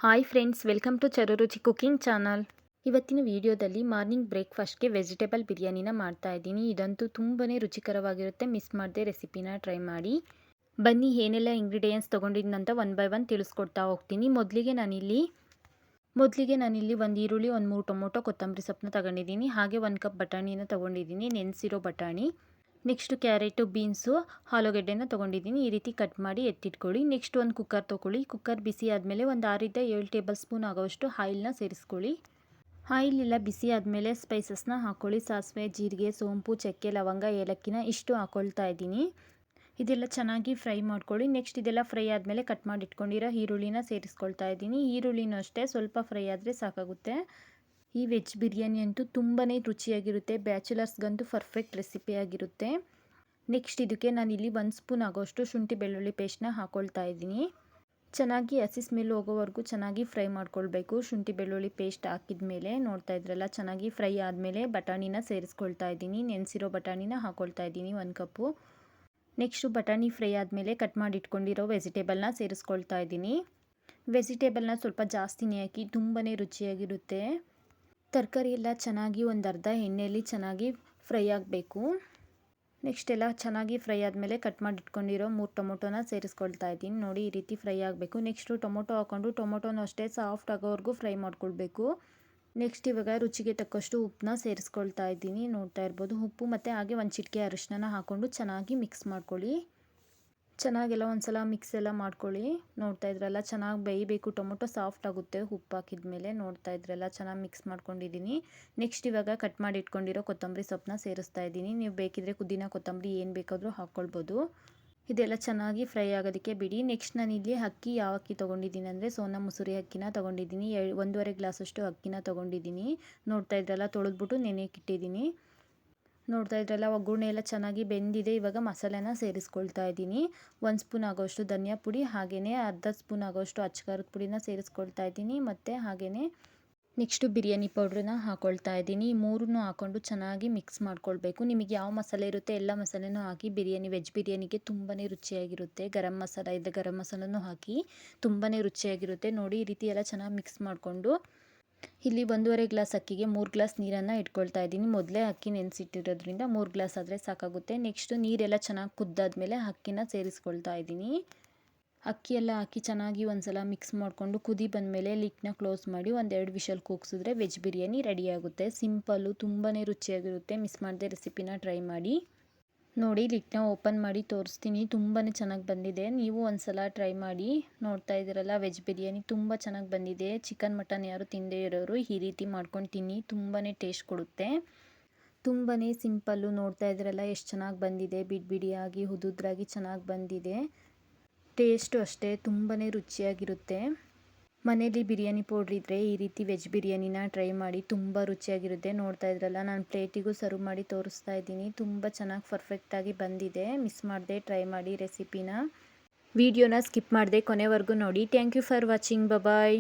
Hi friends, welcome to Charuruchi cooking channel. ಇವತ್ತಿನ ವಿಡಿಯೋದಲ್ಲಿ morning ಬ್ರೇಕ್ಫಾಸ್ಟ್ಗೆ vegetable ಬಿರಿಯಾನಿನ ಮಾಡ್ತಾ ಇದ್ದೀನಿ. ಇದಂತೂ ತುಂಬಾ ರುಚಿಕರವಾಗಿರುತ್ತೆ. ಮಿಸ್ ಮಾಡದೆ ರೆಸಿಪಿನ ಟ್ರೈ ಮಾಡಿ. ಬನ್ನಿ ಏನೆಲ್ಲ ಇಂಗ್ರೀಡಿಯೆಂಟ್ಸ್ ತೊಗೊಂಡಿದ್ದಂತ ಒನ್ ಬೈ ಒನ್ ತಿಳಿಸ್ಕೊಡ್ತಾ ಹೋಗ್ತೀನಿ. ಮೊದಲಿಗೆ ನಾನಿಲ್ಲಿ ಒಂದು ಈರುಳ್ಳಿ, ಒಂದು 3 ಟೊಮೊಟೊ, ಕೊತ್ತಂಬರಿ ಸೊಪ್ಪನ್ನ ತೊಗೊಂಡಿದ್ದೀನಿ. ಹಾಗೆ 1 ಕಪ್ ಬಟಾಣಿನ ತೊಗೊಂಡಿದ್ದೀನಿ, ನೆನೆಸಿರೋ ಬಟಾಣಿ. ನೆಕ್ಸ್ಟು ಕ್ಯಾರೆಟು, ಬೀನ್ಸು, ಆಲೂಗಡ್ಡೆನ ತೊಗೊಂಡಿದ್ದೀನಿ. ಈ ರೀತಿ ಕಟ್ ಮಾಡಿ ಎತ್ತಿಟ್ಕೊಳ್ಳಿ. ನೆಕ್ಸ್ಟ್ ಒಂದು ಕುಕ್ಕರ್ ತೊಗೊಳ್ಳಿ. ಕುಕ್ಕರ್ ಬಿಸಿ ಆದಮೇಲೆ ಒಂದು 6ರಿಂದ 7 ಟೇಬಲ್ ಸ್ಪೂನ್ ಆಗೋಷ್ಟು ಆಯಿಲ್ನ ಸೇರಿಸ್ಕೊಳ್ಳಿ. ಆಯಿಲ್ ಎಲ್ಲ ಬಿಸಿ ಆದಮೇಲೆ ಸ್ಪೈಸಸ್ನ ಹಾಕ್ಕೊಳ್ಳಿ. ಸಾಸಿವೆ, ಜೀರಿಗೆ, ಸೋಂಪು, ಚಕ್ಕೆ, ಲವಂಗ, ಏಲಕ್ಕಿನ ಇಷ್ಟು ಹಾಕ್ಕೊಳ್ತಾ ಇದ್ದೀನಿ. ಇದೆಲ್ಲ ಚೆನ್ನಾಗಿ ಫ್ರೈ ಮಾಡ್ಕೊಳ್ಳಿ. ನೆಕ್ಸ್ಟ್ ಇದೆಲ್ಲ ಫ್ರೈ ಆದಮೇಲೆ ಕಟ್ ಮಾಡಿ ಇಟ್ಕೊಂಡಿರೋ ಈರುಳ್ಳಿನ ಸೇರಿಸ್ಕೊಳ್ತಾ ಇದ್ದೀನಿ. ಈರುಳ್ಳಿನೂ ಅಷ್ಟೇ ಸ್ವಲ್ಪ ಫ್ರೈ ಆದರೆ ಸಾಕಾಗುತ್ತೆ. ಈ ವೆಜ್ ಬಿರಿಯಾನಿ ಅಂತೂ ತುಂಬಾ ರುಚಿಯಾಗಿರುತ್ತೆ. ಬ್ಯಾಚುಲರ್ಸ್ಗಂತೂ ಪರ್ಫೆಕ್ಟ್ ರೆಸಿಪಿಯಾಗಿರುತ್ತೆ. ನೆಕ್ಸ್ಟ್ ಇದಕ್ಕೆ ನಾನಿಲ್ಲಿ 1 ಸ್ಪೂನ್ ಆಗೋಷ್ಟು ಶುಂಠಿ ಬೆಳ್ಳುಳ್ಳಿ ಪೇಸ್ಟ್ನ ಹಾಕ್ಕೊಳ್ತಾ ಇದ್ದೀನಿ. ಚೆನ್ನಾಗಿ ಹಸಿ ಸ್ಮೆಲ್ ಹೋಗೋವರೆಗೂ ಚೆನ್ನಾಗಿ ಫ್ರೈ ಮಾಡ್ಕೊಳ್ಬೇಕು. ಶುಂಠಿ ಬೆಳ್ಳುಳ್ಳಿ ಪೇಸ್ಟ್ ಹಾಕಿದ ಮೇಲೆ ನೋಡ್ತಾ ಇದ್ರಲ್ಲ, ಚೆನ್ನಾಗಿ ಫ್ರೈ ಆದಮೇಲೆ ಬಟಾಣಿನ ಸೇರಿಸ್ಕೊಳ್ತಾ ಇದ್ದೀನಿ. ನೆನೆಸಿರೋ ಬಟಾಣಿನ ಹಾಕ್ಕೊಳ್ತಾ ಇದ್ದೀನಿ 1 ಕಪ್ಪು. ನೆಕ್ಸ್ಟು ಬಟಾಣಿ ಫ್ರೈ ಆದಮೇಲೆ ಕಟ್ ಮಾಡಿ ಇಟ್ಕೊಂಡಿರೋ ವೆಜಿಟೇಬಲ್ನ ಸೇರಿಸ್ಕೊಳ್ತಾ ಇದ್ದೀನಿ. ವೆಜಿಟೇಬಲ್ನ ಸ್ವಲ್ಪ ಜಾಸ್ತಿನೇ ಹಾಕಿ, ತುಂಬಾ ರುಚಿಯಾಗಿರುತ್ತೆ. ತರಕಾರಿ ಎಲ್ಲ ಚೆನ್ನಾಗಿ ಒಂದು ಅರ್ಧ ಎಣ್ಣೆಯಲ್ಲಿ ಚೆನ್ನಾಗಿ ಫ್ರೈ ಆಗಬೇಕು. ನೆಕ್ಸ್ಟ್ ಎಲ್ಲ ಚೆನ್ನಾಗಿ ಫ್ರೈ ಆದಮೇಲೆ ಕಟ್ ಮಾಡಿ ಇಟ್ಕೊಂಡಿರೋ 3 ಟೊಮೊಟೊನ ಸೇರಿಸ್ಕೊಳ್ತಾ ಇದ್ದೀನಿ. ನೋಡಿ, ಈ ರೀತಿ ಫ್ರೈ ಆಗಬೇಕು. ನೆಕ್ಸ್ಟು ಟೊಮೊಟೊ ಹಾಕ್ಕೊಂಡು ಟೊಮೊಟೊನೂ ಅಷ್ಟೇ ಸಾಫ್ಟ್ ಆಗೋವರೆಗೂ ಫ್ರೈ ಮಾಡ್ಕೊಳ್ಬೇಕು. ನೆಕ್ಸ್ಟ್ ಇವಾಗ ರುಚಿಗೆ ತಕ್ಕಷ್ಟು ಉಪ್ಪನ್ನ ಸೇರಿಸ್ಕೊಳ್ತಾ ಇದ್ದೀನಿ. ನೋಡ್ತಾ ಇರ್ಬೋದು, ಉಪ್ಪು ಮತ್ತು ಹಾಗೆ 1 ಚಿಟಿಕೆ ಅರಿಶಿನ ಹಾಕ್ಕೊಂಡು ಚೆನ್ನಾಗಿ ಮಿಕ್ಸ್ ಮಾಡ್ಕೊಳ್ಳಿ. ಚೆನ್ನಾಗೆಲ್ಲ ಒಂದ್ಸಲ ಮಿಕ್ಸ್ ಎಲ್ಲ ಮಾಡ್ಕೊಳ್ಳಿ. ನೋಡ್ತಾ ಇದ್ರಲ್ಲ, ಚೆನ್ನಾಗಿ ಬೇಯಬೇಕು. ಟೊಮೊಟೊ ಸಾಫ್ಟ್ ಆಗುತ್ತೆ ಉಪ್ಪು ಹಾಕಿದ ಮೇಲೆ. ನೋಡ್ತಾ ಇದ್ರಲ್ಲ, ಚೆನ್ನಾಗಿ ಮಿಕ್ಸ್ ಮಾಡ್ಕೊಂಡಿದ್ದೀನಿ. ನೆಕ್ಸ್ಟ್ ಇವಾಗ ಕಟ್ ಮಾಡಿ ಇಟ್ಕೊಂಡಿರೋ ಕೊತ್ತಂಬರಿ ಸೊಪ್ಪನ್ನ ಸೇರಿಸ್ತಾ ಇದ್ದೀನಿ. ನೀವು ಬೇಕಿದ್ರೆ ಪುದೀನ, ಕೊತ್ತಂಬರಿ ಏನು ಬೇಕಾದರೂ ಹಾಕ್ಕೊಳ್ಬೋದು. ಇದೆಲ್ಲ ಚೆನ್ನಾಗಿ ಫ್ರೈ ಆಗೋದಕ್ಕೆ ಬಿಡಿ. ನೆಕ್ಸ್ಟ್ ನಾನಿಲ್ಲಿ ಯಾವ ಅಕ್ಕಿ ತೊಗೊಂಡಿದ್ದೀನಿ ಅಂದರೆ ಸೋನಾ ಮಸೂರಿ ಅಕ್ಕಿನ ತೊಗೊಂಡಿದ್ದೀನಿ. 1.5 ಗ್ಲಾಸಷ್ಟು ಅಕ್ಕಿನ ತೊಗೊಂಡಿದ್ದೀನಿ. ನೋಡ್ತಾ ಇದ್ರಲ್ಲ, ತೊಳೆದ್ಬಿಟ್ಟು ನೆನೆಯಕ್ಕಿಟ್ಟಿದ್ದೀನಿ. ನೋಡ್ತಾ ಇದ್ರಲ್ಲ, ಒಗ್ಗರಣೆ ಎಲ್ಲ ಚೆನ್ನಾಗಿ ಬೆಂದಿದೆ. ಇವಾಗ ಮಸಾಲೆನ ಸೇರಿಸ್ಕೊಳ್ತಾ ಇದ್ದೀನಿ. 1 ಸ್ಪೂನ್ ಆಗೋಷ್ಟು ಧನಿಯಾ ಪುಡಿ, ಹಾಗೆಯೇ ಅರ್ಧ ಸ್ಪೂನ್ ಆಗೋಷ್ಟು ಅಚ್ಚಕಾರದ ಪುಡಿನ ಸೇರಿಸ್ಕೊಳ್ತಾ ಇದ್ದೀನಿ. ಮತ್ತು ಹಾಗೆಯೇ ನೆಕ್ಸ್ಟು ಬಿರಿಯಾನಿ ಪೌಡ್ರನ್ನ ಹಾಕ್ಕೊಳ್ತಾ ಇದ್ದೀನಿ. ಈ ಮೂರನ್ನು ಹಾಕ್ಕೊಂಡು ಚೆನ್ನಾಗಿ ಮಿಕ್ಸ್ ಮಾಡ್ಕೊಳ್ಬೇಕು. ನಿಮಗೆ ಯಾವ ಮಸಾಲೆ ಇರುತ್ತೆ ಎಲ್ಲ ಮಸಾಲೆನೂ ಹಾಕಿ ವೆಜ್ ಬಿರಿಯಾನಿಗೆ ತುಂಬಾ ರುಚಿಯಾಗಿರುತ್ತೆ. ಗರಂ ಮಸಾಲ ಇದೆ, ಗರಂ ಮಸಾಲನೂ ಹಾಕಿ ತುಂಬಾ ರುಚಿಯಾಗಿರುತ್ತೆ. ನೋಡಿ, ಈ ರೀತಿ ಎಲ್ಲ ಚೆನ್ನಾಗಿ ಮಿಕ್ಸ್ ಮಾಡಿಕೊಂಡು ಇಲ್ಲಿ 1.5 ಗ್ಲಾಸ್ ಅಕ್ಕಿಗೆ 3 ಗ್ಲಾಸ್ ನೀರನ್ನು ಇಟ್ಕೊಳ್ತಾ ಇದ್ದೀನಿ. ಮೊದಲೇ ಅಕ್ಕಿ ನೆನೆಸಿಟ್ಟಿರೋದ್ರಿಂದ 3 ಗ್ಲಾಸ್ ಆದರೆ ಸಾಕಾಗುತ್ತೆ. ನೆಕ್ಸ್ಟು ನೀರೆಲ್ಲ ಚೆನ್ನಾಗಿ ಕುದ್ದಾದ್ಮೇಲೆ ಅಕ್ಕಿನ ಸೇರಿಸ್ಕೊಳ್ತಾ ಇದ್ದೀನಿ. ಅಕ್ಕಿ ಎಲ್ಲ ಹಾಕಿ ಚೆನ್ನಾಗಿ ಒಂದ್ಸಲ ಮಿಕ್ಸ್ ಮಾಡಿಕೊಂಡು ಕುದಿ ಬಂದಮೇಲೆ ಲಿಡ್ನ ಕ್ಲೋಸ್ ಮಾಡಿ 1-2 ವಿಷಲ್ ಕೂಗಿಸಿದ್ರೆ ವೆಜ್ ಬಿರಿಯಾನಿ ರೆಡಿಯಾಗುತ್ತೆ. ಸಿಂಪಲ್ಲು, ತುಂಬಾ ರುಚಿಯಾಗಿರುತ್ತೆ. ಮಿಸ್ ಮಾಡದೆ ರೆಸಿಪಿನ ಟ್ರೈ ಮಾಡಿ. ನೋಡಿ, ಲಿಡ್ನ ಓಪನ್ ಮಾಡಿ ತೋರಿಸ್ತೀನಿ. ತುಂಬಾ ಚೆನ್ನಾಗಿ ಬಂದಿದೆ. ನೀವು ಒಂದ್ಸಲ ಟ್ರೈ ಮಾಡಿ. ನೋಡ್ತಾ ಇದ್ದೀರಲ್ಲ, ವೆಜ್ ಬಿರಿಯಾನಿ ತುಂಬ ಚೆನ್ನಾಗಿ ಬಂದಿದೆ. ಚಿಕನ್, ಮಟನ್ ಯಾರು ತಿಂದೇ ಇರೋರು ಈ ರೀತಿ ಮಾಡ್ಕೊಂಡು ತಿನ್ನಿ, ತುಂಬಾ ಟೇಸ್ಟ್ ಕೊಡುತ್ತೆ. ತುಂಬಾ ಸಿಂಪಲ್ಲು. ನೋಡ್ತಾ ಇದ್ದೀರಲ್ಲ ಎಷ್ಟು ಚೆನ್ನಾಗಿ ಬಂದಿದೆ. ಬಿಡಿಯಾಗಿ ಉದುದ್ರಾಗಿ ಚೆನ್ನಾಗಿ ಬಂದಿದೆ. ಟೇಸ್ಟು ಅಷ್ಟೇ ತುಂಬಾ ರುಚಿಯಾಗಿರುತ್ತೆ. ಮನೇಲಿ ಬಿರಿಯಾನಿ ಪೌಡ್ರ್ ಇದ್ದರೆ ಈ ರೀತಿ ವೆಜ್ ಬಿರಿಯಾನಿನ ಟ್ರೈ ಮಾಡಿ, ತುಂಬ ರುಚಿಯಾಗಿರುತ್ತೆ. ನೋಡ್ತಾ ಇದ್ರಲ್ಲ, ನಾನು ಪ್ಲೇಟಿಗೂ ಸರ್ವ್ ಮಾಡಿ ತೋರಿಸ್ತಾ ಇದ್ದೀನಿ. ತುಂಬ ಚೆನ್ನಾಗಿ ಪರ್ಫೆಕ್ಟಾಗಿ ಬಂದಿದೆ. ಮಿಸ್ ಮಾಡದೆ ಟ್ರೈ ಮಾಡಿ ರೆಸಿಪಿನ. ವಿಡಿಯೋನ ಸ್ಕಿಪ್ ಮಾಡದೆ ಕೊನೆವರೆಗೂ ನೋಡಿ. Thank you for watching. Bye.